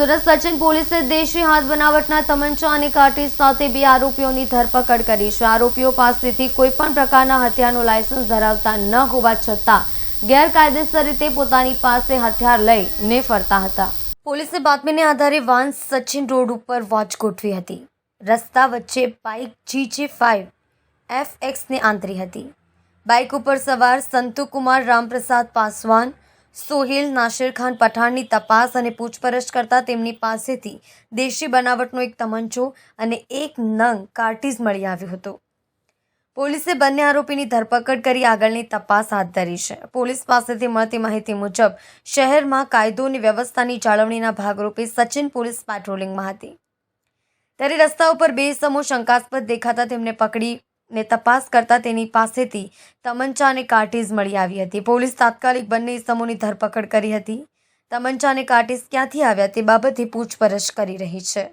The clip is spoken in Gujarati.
સુરત સચિન પોલીસે દેશી હાથ બનાવટના તમંચા અને કાર્ટ્રિજ સાથે 2 આરોપીઓની ધરપકડ કરી છે। આરોપીઓ પાસેથી કોઈપણ પ્રકારના હથિયારનું લાયસન્સ ધરાવતા ન હોવા છતાં ગેરકાયદેસર રીતે પોતાની પાસે હથિયાર લઈને ફરતા હતા। પોલીસે બાતમીને આધારે વાન સચિન રોડ ઉપર વોચ ગોઠવી હતી। રસ્તા વચ્ચે બાઇક GJ5 FX ને આંતરી હતી। બાઇક ઉપર સવાર સંતુકુમાર રામપ્રસાદ પાસવાન, સોહેલ નાસિર ખાન પઠાણની તપાસ અને પૂછપરછ કરતા તેમની પાસેથી દેશી બનાવટનો એક તમંચો અને 1 નંગ કાર્ટ્રિજ મળી આવ્યો હતો। પોલીસે બંને આરોપીની ધરપકડ કરી આગળની તપાસ હાથ ધરી છે। પોલીસ પાસેથી મળતી માહિતી મુજબ શહેરમાં કાયદો અને વ્યવસ્થાની જાળવણીના ભાગરૂપે સચિન પોલીસ પેટ્રોલિંગમાં હતી, ત્યારે રસ્તા ઉપર 2 ઇસમો શંકાસ્પદ દેખાતા તેમને પકડીને તપાસ કરતા તેની પાસેથી તમંચા અને કાર્ટ્રિજ મળી આવી હતી। પોલીસ તાત્કાલિક બંને ઇસમોની ધરપકડ કરી હતી। તમંચા અને કાર્ટ્રિજ ક્યાંથી આવ્યા તે બાબતે પૂછપરછ કરી રહી છે।